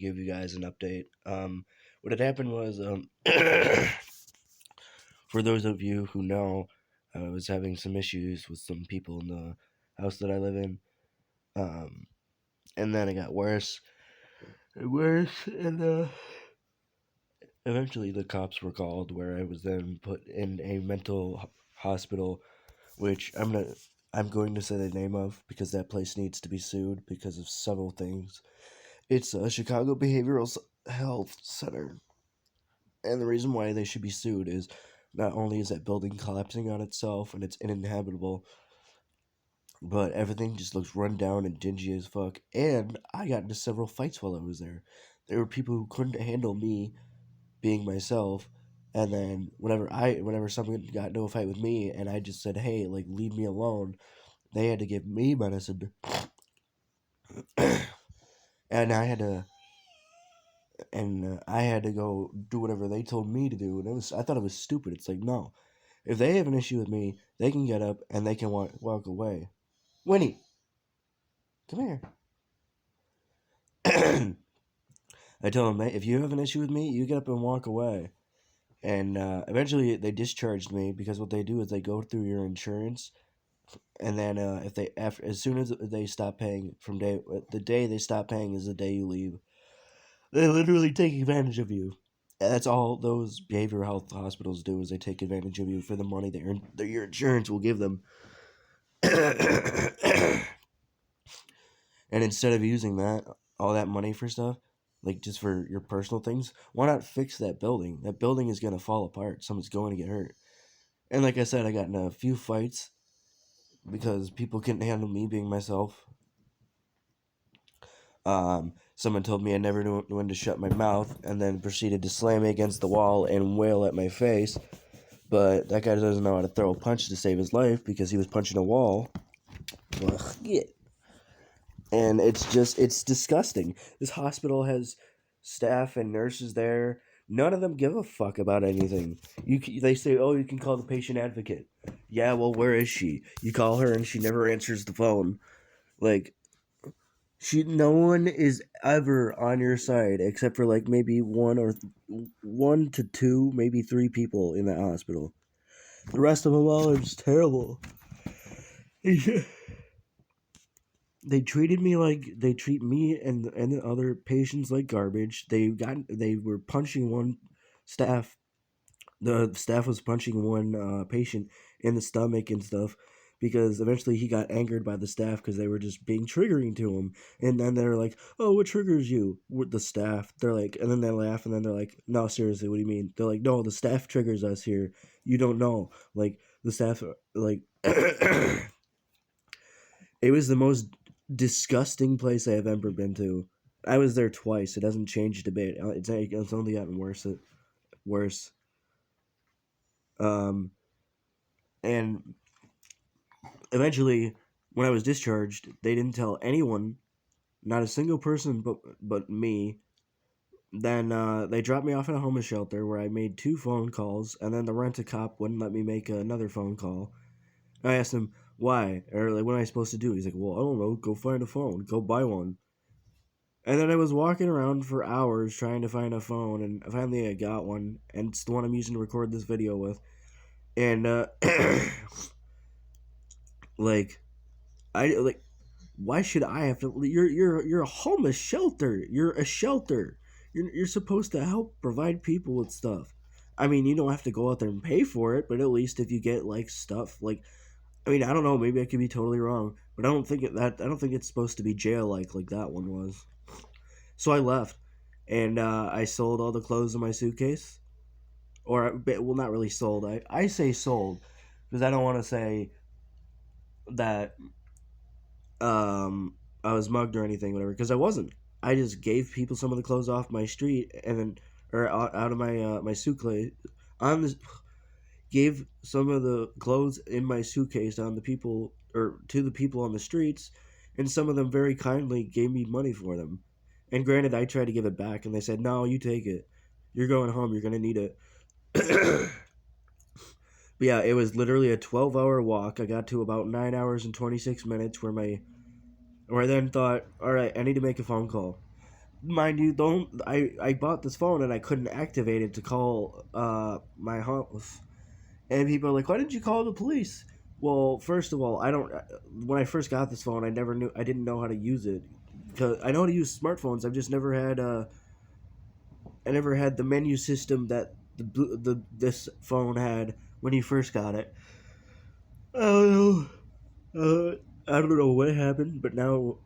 give you guys an update. What had happened was, for those of you who know, I was having some issues with some people in the house that I live in. Um, and then it got worse and worse, and eventually the cops were called, where I was then put in a mental hospital, which I'm going to say the name of because that place needs to be sued because of several things. It's a Chicago Behavioral Health Center. And the reason why they should be sued is not only is that building collapsing on itself and it's uninhabitable, but everything just looks run down and dingy as fuck. And I got into several fights while I was there. There were people who couldn't handle me being myself. And then whenever someone got into a fight with me and I just said, hey, like, leave me alone, they had to give me medicine. and I had to go do whatever they told me to do, and I thought it was stupid. It's like, no, if they have an issue with me, they can get up and they can walk away. Winnie, come here. I told them, if you have an issue with me, you get up and walk away. And eventually, they discharged me because what they do is they go through your insurance, and then as soon as they stop paying the day they stop paying is the day you leave. They literally take advantage of you. That's all those behavioral health hospitals do, is they take advantage of you for the money that your insurance will give them. And instead of using all that money for stuff, like just for your personal things, why not fix that building? That building is going to fall apart. Someone's going to get hurt. And like I said, I got in a few fights because people couldn't handle me being myself. Someone told me I never knew when to shut my mouth, and then proceeded to slam me against the wall and wail at my face. But that guy doesn't know how to throw a punch to save his life because he was punching a wall. Ugh, yeah. And it's disgusting. This hospital has staff and nurses there. None of them give a fuck about anything. They say, oh, you can call the patient advocate. Yeah, well, where is she? You call her and she never answers the phone. Like, no one is ever on your side except for like maybe one to two, maybe three people in that hospital. The rest of them all are just terrible. They treated me like they treat me and the other patients like garbage. They were punching one staff. The staff was punching one patient in the stomach and stuff because eventually he got angered by the staff because they were just being triggering to him. And then they're like, "Oh, what triggers you?" With the staff, they're like, and then they laugh, and then they're like, "No, seriously, what do you mean?" They're like, "No, the staff triggers us here. You don't know. Like the staff, like." It was the most disgusting place I have ever been to. I was there twice. It hasn't changed a bit. It's only gotten worse. Um, and eventually, when I was discharged, they didn't tell anyone, not a single person, but me. Then they dropped me off at a homeless shelter where I made 2 phone calls, and then the rent-a-cop wouldn't let me make another phone call. I asked him why, or like, what am I supposed to do? He's like, well, I don't know. Go find a phone. Go buy one. And then I was walking around for hours trying to find a phone, and finally I got one, and it's the one I'm using to record this video with. And like, why should I have to? You're a homeless shelter. You're a shelter. You're supposed to help provide people with stuff. I mean, you don't have to go out there and pay for it, but at least if you get like stuff, like, I mean, I don't know, maybe I could be totally wrong, but I don't think it's supposed to be jail like that one was. So I left, and I sold all the clothes in my suitcase. Or, well, not really sold. I say sold because I don't want to say that I was mugged or anything, whatever, because I wasn't. I just gave people some of the clothes off my street, and then, or out of my suitcase, on the, gave some of the clothes in my suitcase on the people, or to the people on the streets, and some of them very kindly gave me money for them. And granted, I tried to give it back, and they said, "No, you take it. You're going home. You're gonna need it." But yeah, it was literally a 12-hour walk. I got to about 9 hours and 26 minutes, where I then thought, all right, I need to make a phone call. mind you, don't I bought this phone and I couldn't activate it to call my house. And people are like, "Why didn't you call the police?" Well, first of all, I don't. When I first got this phone, I didn't know how to use it. Because I know how to use smartphones. I've just never had. I never had the menu system that this phone had when you first got it. I don't know. I don't know what happened, but now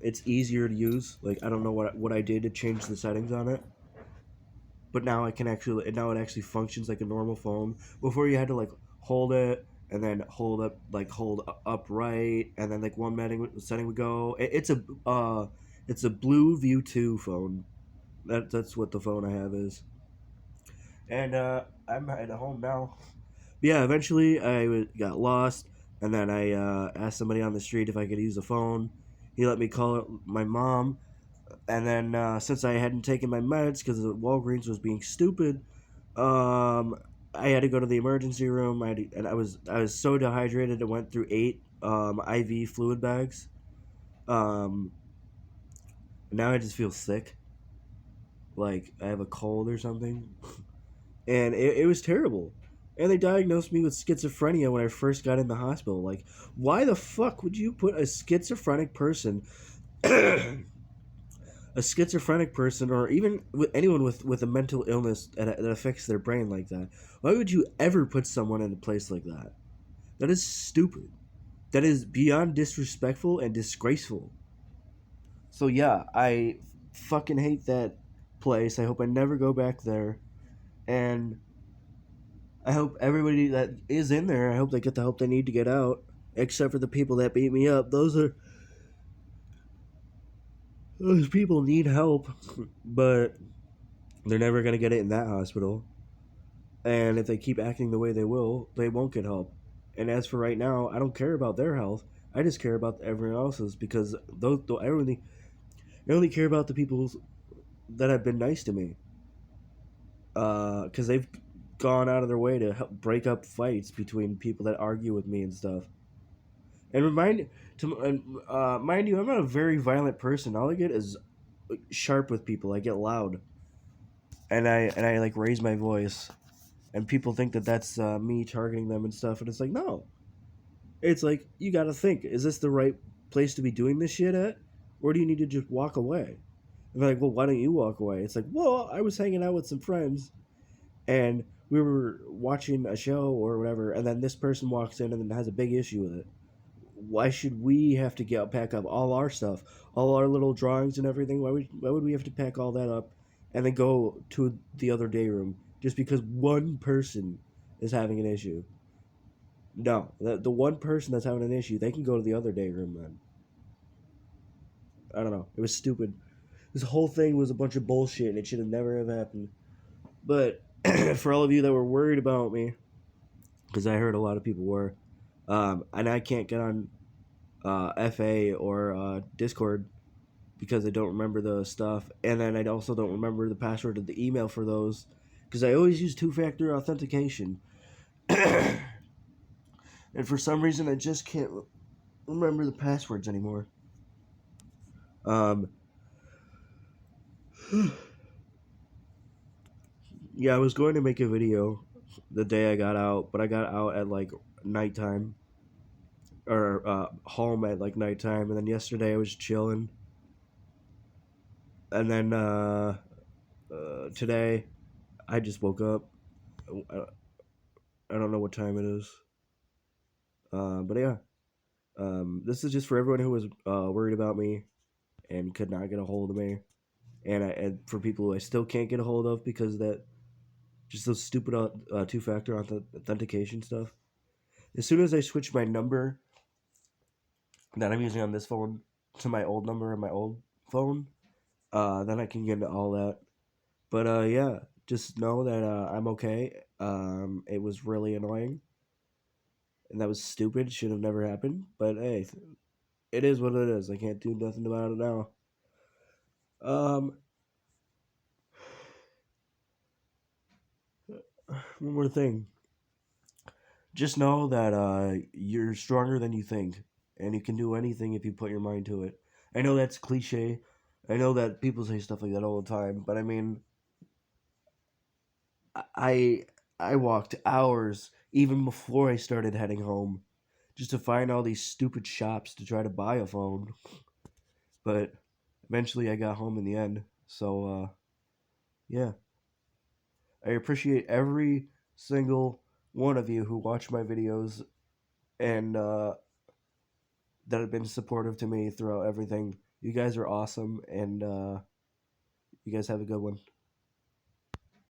it's easier to use. Like I don't know what I did to change the settings on it, but now it actually functions like a normal phone. Before you had to like hold it and then hold upright, and then like one setting would go. It's a Blue View 2 phone. That's what the phone I have is, and I'm at home now. Yeah, eventually got lost, and then I asked somebody on the street if I could use the phone. He let me call my mom, and then since I hadn't taken my meds because the Walgreens was being stupid, um, I had to go to the emergency room. And I was so dehydrated. I went through 8 IV fluid bags. Um, Now I just feel sick, like I have a cold or something, and it was terrible. And they diagnosed me with schizophrenia when I first got in the hospital. Like, why the fuck would you put a schizophrenic person, a schizophrenic person, or even anyone with a mental illness that affects their brain like that? Why would you ever put someone in a place like that? That is stupid. That is beyond disrespectful and disgraceful. So yeah, I fucking hate that place. I hope I never go back there. And I hope everybody that is in there, I hope they get the help they need to get out. Except for the people that beat me up. Those people need help, but they're never gonna get it in that hospital. And if they keep acting the way they will, they won't get help. And as for right now, I don't care about their health. I just care about everyone else's because I only care about the people that have been nice to me. Because they've gone out of their way to help break up fights between people that argue with me and stuff. And mind you, I'm not a very violent person. All I get is sharp with people. I get loud, and I like raise my voice, and people think that that's me targeting them and stuff. And it's like, no, it's like you got to think: is this the right place to be doing this shit at, or do you need to just walk away? And they're like, well, why don't you walk away? It's like, well, I was hanging out with some friends, and we were watching a show or whatever, and then this person walks in and then has a big issue with it. Why should we have to pack up all our stuff, all our little drawings and everything? Why would we have to pack all that up and then go to the other day room just because one person is having an issue? No, the one person that's having an issue, they can go to the other day room then. I don't know. It was stupid. This whole thing was a bunch of bullshit and it should have never have happened. But for all of you that were worried about me, because I heard a lot of people were, and I can't get on FA or Discord because I don't remember the stuff, and then I also don't remember the password of the email for those because I always use two-factor authentication, and for some reason I just can't remember the passwords anymore. Yeah, I was going to make a video the day I got out, but I got out at like nighttime or home at like nighttime, and then yesterday I was chilling, and then today I just woke up. I, I don't know what time it is, but yeah, this is just for everyone who was worried about me and could not get a hold of me, and for people who I still can't get a hold of because that just those stupid two-factor authentication stuff. As soon as I switch my number that I'm using on this phone to my old number on my old phone, then I can get into all that. But yeah, just know that I'm okay. It was really annoying, and that was stupid. Should have never happened. But hey, it is what it is. I can't do nothing about it now. Um, one more thing. Just know that you're stronger than you think, and you can do anything if you put your mind to it. I know that's cliche, I know that people say stuff like that all the time, but I mean, I I walked hours even before I started heading home just to find all these stupid shops to try to buy a phone. But eventually I got home in the end. So yeah, I appreciate every single one of you who watch my videos and that have been supportive to me throughout everything. You guys are awesome, and you guys have a good one.